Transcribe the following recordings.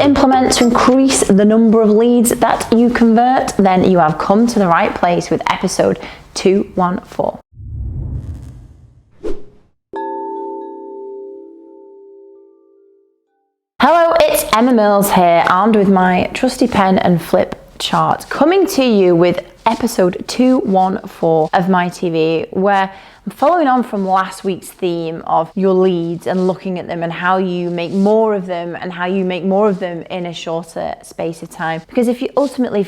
to implement to increase the number of leads that you convert? Then you have come to the right place with episode 214. Hello, it's Emma Mills here, armed with my trusty pen and flip chart, coming to you with episode 214 of MiTV, where I'm following on from last week's theme of your leads and looking at them and how you make more of them and how you make more of them in a shorter space of time. Because if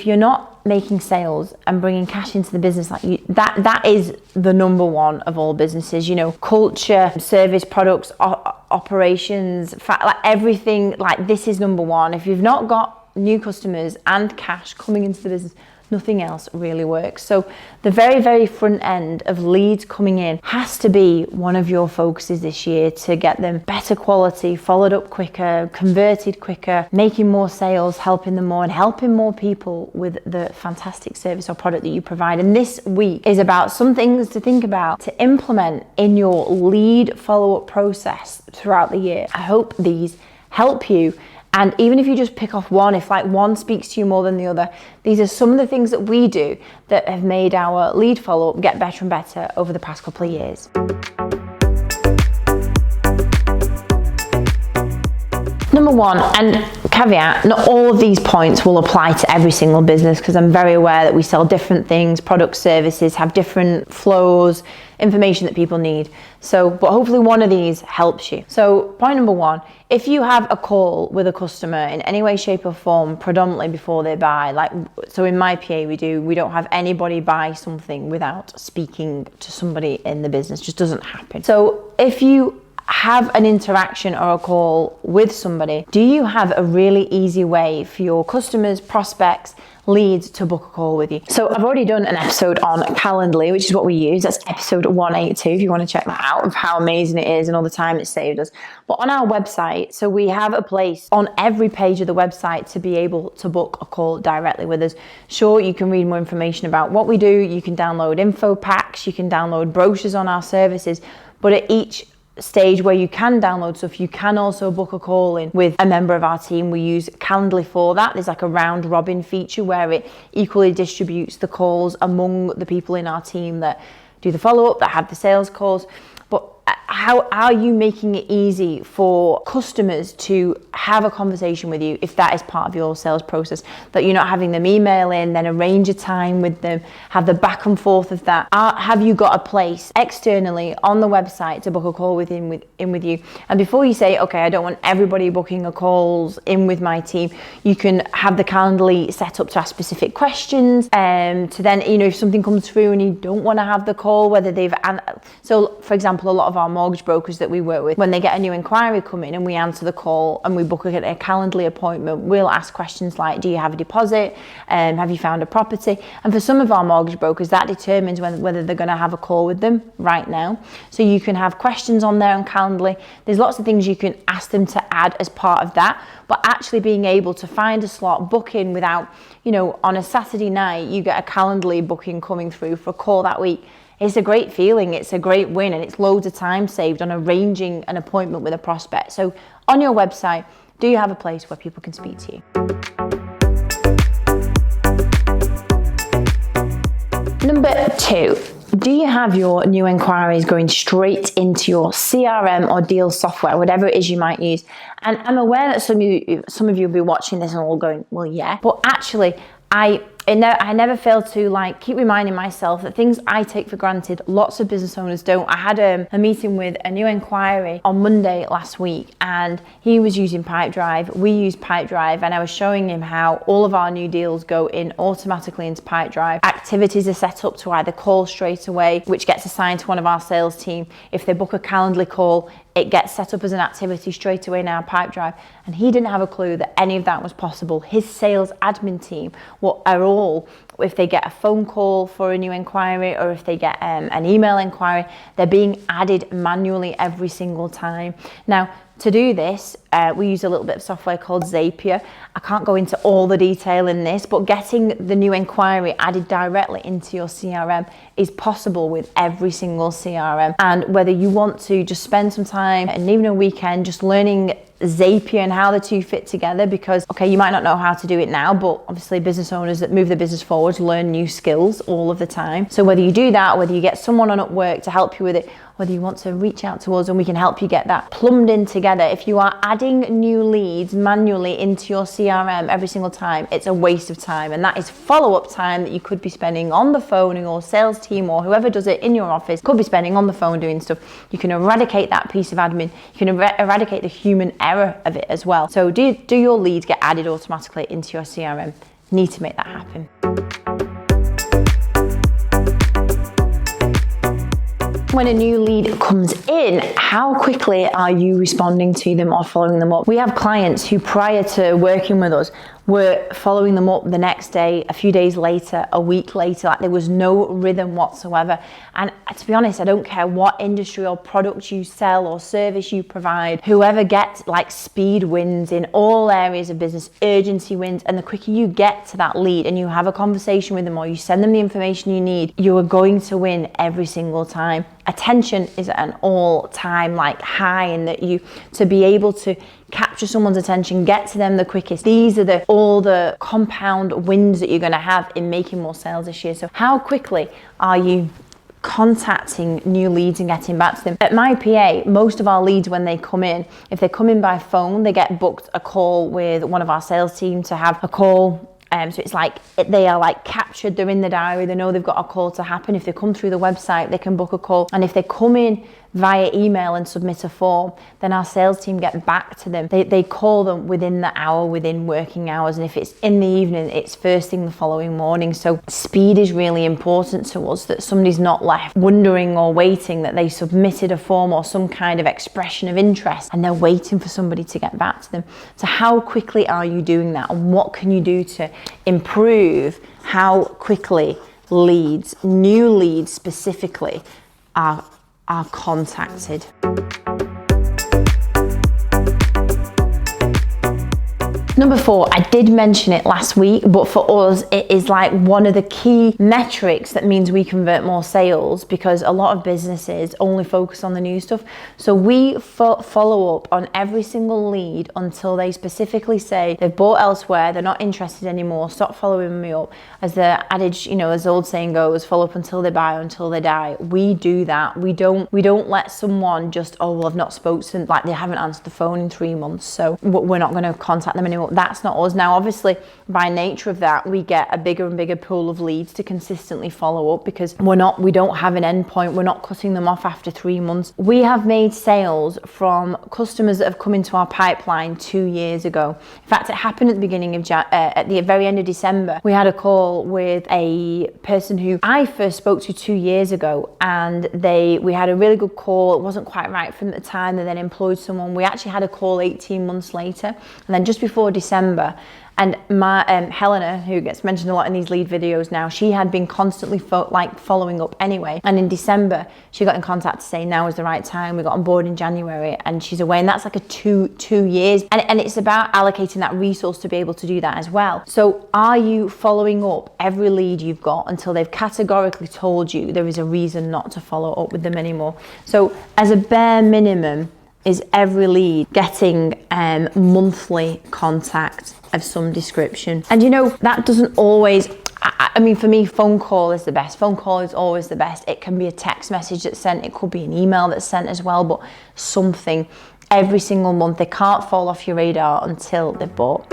you're not making sales and bringing cash into the business, that is the number one of all businesses. You know, culture, service, products, operations, everything. Like, this is number one. If you've not got new customers and cash coming into the business, nothing else really works. So the very, very front end of leads coming in has to be one of your focuses this year, to get them better quality, followed up quicker, converted quicker, making more sales, helping them more, and helping more people with the fantastic service or product that you provide. And this week is about some things to think about to implement in your lead follow-up process throughout the year. I hope these help you. And even if you just pick off one, if one speaks to you more than the other, these are some of the things that we do that have made our lead follow-up get better and better over the past couple of years. Number one, and caveat, not all of these points will apply to every single business, because I'm very aware that we sell different things, products, services, have different flows, information that people need. So, but hopefully one of these helps you. So point number one, if you have a call with a customer in any way, shape or form, predominantly before they buy, so in MiPA we don't have anybody buy something without speaking to somebody in the business. It just doesn't happen. So if you have an interaction or a call with somebody, do you have a really easy way for your customers, prospects, leads to book a call with you? So I've already done an episode on Calendly, which is what we use. That's episode 182 if you want to check that out, of how amazing it is and all the time it saved us. But on our website, so we have a place on every page of the website to be able to book a call directly with us. Sure, you can read more information about what we do, you can download info packs, you can download brochures on our services, but at each stage where you can download stuff, you can also book a call in with a member of our team. We use Calendly for that. There's like a round robin feature where it equally distributes the calls among the people in our team that do the follow-up, that have the sales calls. But how are you making it easy for customers to have a conversation with you if that is part of your sales process, that you're not having them email in, then arrange a time with them, have the back and forth of that? Have you got a place externally on the website to book a call with you? And before you say, okay, I don't want everybody booking a calls in with my team, you can have the Calendly set up to ask specific questions, to then, if something comes through and you don't want to have the call, whether so for example, a lot of our mortgage brokers that we work with, when they get a new inquiry come in and we answer the call and we book a Calendly appointment, we'll ask questions like, do you have a deposit? Have you found a property? And for some of our mortgage brokers, that determines whether they're going to have a call with them right now. So you can have questions on there on Calendly. There's lots of things you can ask them to add as part of that, but actually being able to find a slot, book in without, on a Saturday night, you get a Calendly booking coming through for a call that week. It's a great feeling, it's a great win, and it's loads of time saved on arranging an appointment with a prospect. So on your website, do you have a place where people can speak to you? Number two, do you have your new inquiries going straight into your CRM or deal software, whatever it is you might use? And I'm aware that some of you will be watching this and all going, well, yeah, but actually, I never fail to keep reminding myself that things I take for granted, lots of business owners don't. I had a meeting with a new inquiry on Monday last week, and he was using Pipedrive. We use Pipedrive, and I was showing him how all of our new deals go in automatically into Pipedrive. Activities are set up to either call straight away, which gets assigned to one of our sales team. If they book a Calendly call, it gets set up as an activity straight away in our Pipedrive. And he didn't have a clue that any of that was possible. His sales admin team are all if they get a phone call for a new inquiry, or if they get an email inquiry, they're being added manually every single time. Now, to do this, we use a little bit of software called Zapier. I can't go into all the detail in this, but getting the new inquiry added directly into your CRM is possible with every single CRM. And whether you want to just spend some time and even a weekend just learning Zapier and how the two fit together, because okay, you might not know how to do it now, but obviously business owners that move their business forward learn new skills all of the time. So whether you do that, whether you get someone on at work to help you with it, whether you want to reach out to us and we can help you get that plumbed in together, if you are adding new leads manually into your CRM every single time, it's a waste of time. And that is follow-up time that you could be spending on the phone, and your sales team or whoever does it in your office could be spending on the phone doing stuff. You can eradicate that piece of admin. You can eradicate the human error of it as well. So do your leads get added automatically into your CRM? You need to make that happen. When a new lead comes in, how quickly are you responding to them or following them up? We have clients who, prior to working with us, were following them up the next day, a few days later, a week later, like there was no rhythm whatsoever. And to be honest, I don't care what industry or product you sell or service you provide, whoever gets, like, speed wins in all areas of business, urgency wins, and the quicker you get to that lead and you have a conversation with them or you send them the information you need, you are going to win every single time. Attention is at an all-time high, and that you, to be able to capture someone's attention, get to them the quickest. These are all the compound wins that you're going to have in making more sales this year. So how quickly are you contacting new leads and getting back to them? At MiPA, most of our leads, when they come in, if they come in by phone, they get booked a call with one of our sales team to have a call. So it's like they are captured, they're in the diary, they know they've got a call to happen. If they come through the website, they can book a call. And if they come in via email and submit a form, then our sales team get back to them. They call them within the hour, within working hours. And if it's in the evening, it's first thing the following morning. So speed is really important to us, that somebody's not left wondering or waiting, that they submitted a form or some kind of expression of interest and they're waiting for somebody to get back to them. So how quickly are you doing that? And what can you do to improve how quickly leads, new leads specifically, are contacted? Number 4, I did mention it last week, but for us, it is one of the key metrics that means we convert more sales, because a lot of businesses only focus on the new stuff. So we follow up on every single lead until they specifically say they've bought elsewhere, they're not interested anymore, stop following me up. As the adage, as the old saying goes, follow up until they buy or until they die. We do that. We don't let someone just, I've not spoken to them, they haven't answered the phone in 3 months, so we're not going to contact them anymore. That's not us. Now, obviously, by nature of that, we get a bigger and bigger pool of leads to consistently follow up, because we don't have an end point. We're not cutting them off after 3 months. We have made sales from customers that have come into our pipeline 2 years ago. In fact, it happened at the beginning of at the very end of December. We had a call with a person who I first spoke to 2 years ago, and we had a really good call. It wasn't quite right for them at the time. They then employed someone. We actually had a call 18 months later, and then just before December, and my Helena, who gets mentioned a lot in these lead videos now, she had been constantly following up anyway. And in December, she got in contact to say now is the right time. We got on board in January, and she's away, and that's like a two years. And it's about allocating that resource to be able to do that as well. So are you following up every lead you've got until they've categorically told you there is a reason not to follow up with them anymore? So as a bare minimum, is every lead getting monthly contact of some description? And that doesn't always, I mean, for me, phone call is the best. Phone call is always the best. It can be a text message that's sent. It could be an email that's sent as well, but something every single month. They can't fall off your radar until they've bought.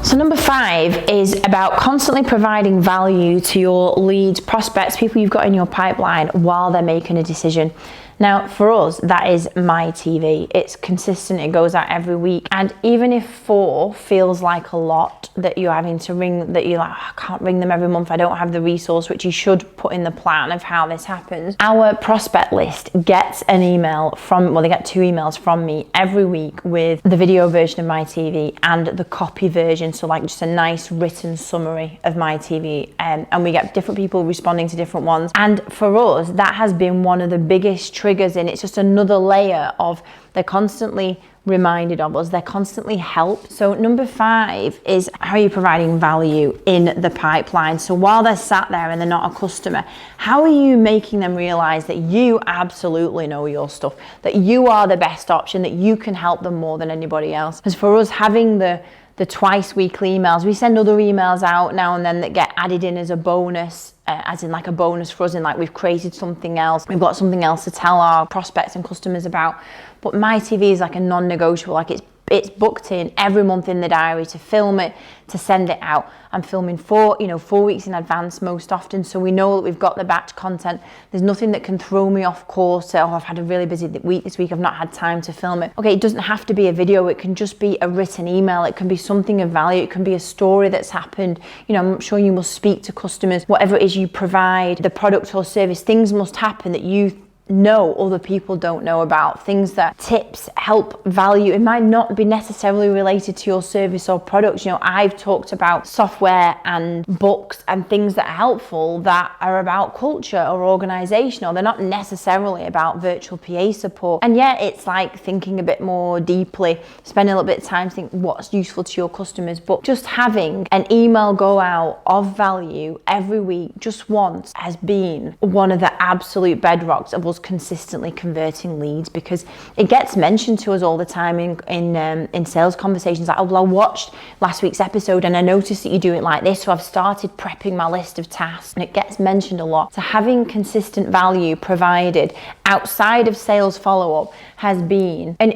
So number 5 is about constantly providing value to your leads, prospects, people you've got in your pipeline while they're making a decision. Now, for us, that is MiTV. It's consistent, it goes out every week. And even if 4 feels like a lot that you're having to ring, that you're like, oh, I can't ring them every month, I don't have the resource, which you should put in the plan of how this happens. Our prospect list gets an email from, well, they get 2 emails from me every week with the video version of MiTV and the copy version. So like just a nice written summary of MiTV. And we get different people responding to different ones. And for us, that has been one of the biggest triggers in. It's just another layer of, they're constantly reminded of us, they're constantly helped. So number 5 is, how are you providing value in the pipeline? So while they're sat there and they're not a customer, how are you making them realize that you absolutely know your stuff, that you are the best option, that you can help them more than anybody else? Because for us, having the twice weekly emails, we send other emails out now and then that get added in as a bonus, as in like a bonus for us, in like we've created something else, we've got something else to tell our prospects and customers about. But MiTV is like a non-negotiable, like it's booked in every month in the diary to film it, to send it out. I'm filming 4 weeks in advance most often, so we know that we've got the batch content. There's nothing that can throw me off course. Oh, I've had a really busy week this week, I've not had time to film it. Okay, it doesn't have to be a video, it can just be a written email, it can be something of value, it can be a story that's happened. I'm sure you must speak to customers, whatever it is you provide, the product or service, things must happen that you know other people don't know about, things that tips, help, value. It might not be necessarily related to your service or products. I've talked about software and books and things that are helpful that are about culture or organizational. They're not necessarily about virtual PA support. And yet it's like thinking a bit more deeply, spending a little bit of time to think what's useful to your customers. But just having an email go out of value every week, just once, has been one of the absolute bedrocks of us consistently converting leads, because it gets mentioned to us all the time in sales conversations, like, oh, well, I watched last week's episode and I noticed that you do it like this, so I've started prepping my list of tasks, and it gets mentioned a lot. So having consistent value provided outside of sales follow-up has been, and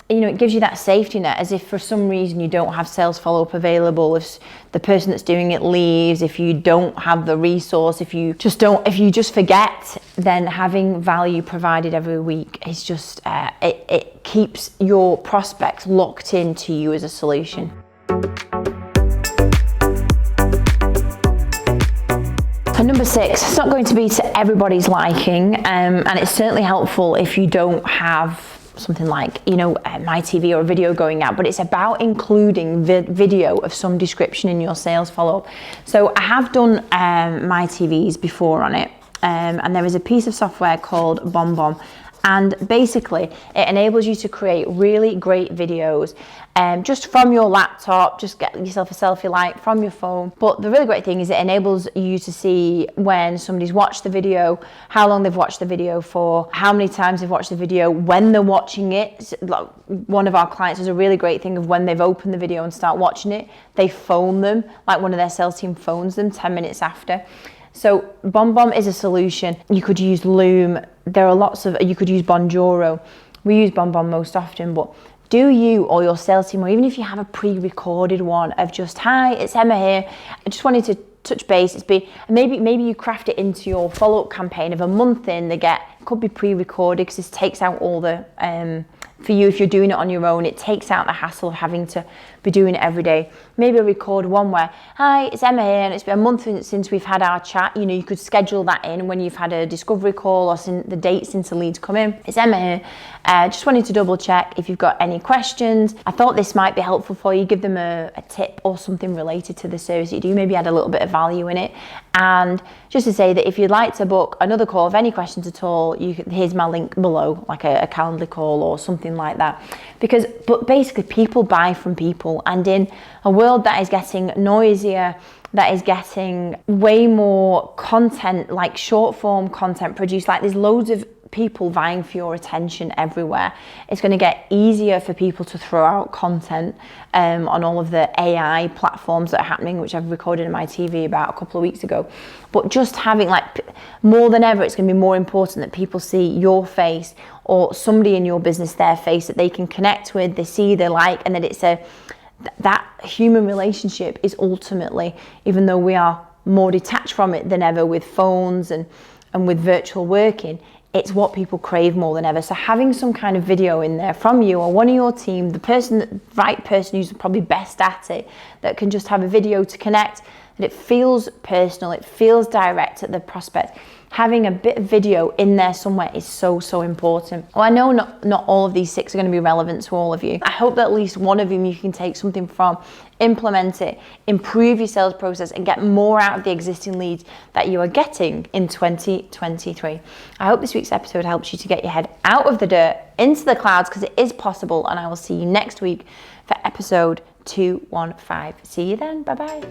it gives you that safety net, as if for some reason you don't have sales follow-up available, if the person that's doing it leaves, if you don't have the resource, if you just forget, then having value provided every week is just, it keeps your prospects locked into you as a solution. And number 6, it's not going to be to everybody's liking, and it's certainly helpful if you don't have something like, MiTV or a video going out, but it's about including video of some description in your sales follow-up. So I have done MiTVs before on it, and there is a piece of software called BombBomb, and basically it enables you to create really great videos just from your laptop. Just get yourself a selfie light from your phone. But the really great thing is it enables you to see when somebody's watched the video, how long they've watched the video for, how many times they've watched the video, when they're watching it. Like, one of our clients does a really great thing of when they've opened the video and start watching it, they phone them, like one of their sales team phones them 10 minutes after. So BombBomb is a solution. You could use Loom. There are lots of, you could use Bonjoro. We use BombBomb most often, but do you or your sales team, or even if you have a pre-recorded one of just, hi, it's Emma here, I just wanted to touch base. Maybe you craft it into your follow-up campaign of a month in, it could be pre-recorded, because this takes out all the, for you, if you're doing it on your own, it takes out the hassle of having to be doing it every day. Maybe record one where, hi, it's Emma here, and it's been a month since we've had our chat. You could schedule that in when you've had a discovery call, or the date since the leads come in. It's Emma here. Just wanted to double check if you've got any questions. I thought this might be helpful for you. Give them a tip or something related to the service you do. Maybe add a little bit of value in it. And just to say that if you'd like to book another call of any questions at all, here's my link below, like a Calendly call or something like that. But basically, people buy from people, and in a world that is getting noisier, that is getting way more content, like short form content produced, like there's loads of people vying for your attention everywhere. It's going to get easier for people to throw out content on all of the AI platforms that are happening, which I've recorded in MiTV about a couple of weeks ago. But just having, like, more than ever, it's going to be more important that people see your face, or somebody in your business, their face, that they can connect with, they see, they like, and that it's that human relationship is ultimately, even though we are more detached from it than ever with phones and with virtual working, it's what people crave more than ever. So having some kind of video in there from you or one of your team, the right person who's probably best at it, that can just have a video to connect, that it feels personal, it feels direct at the prospect. Having a bit of video in there somewhere is so, so important. Well, I know not all of these 6 are going to be relevant to all of you. I hope that at least one of them you can take something from, implement it, improve your sales process, and get more out of the existing leads that you are getting in 2023. I hope this week's episode helps you to get your head out of the dirt, into the clouds, because it is possible, and I will see you next week for episode 215. See you then. Bye-bye.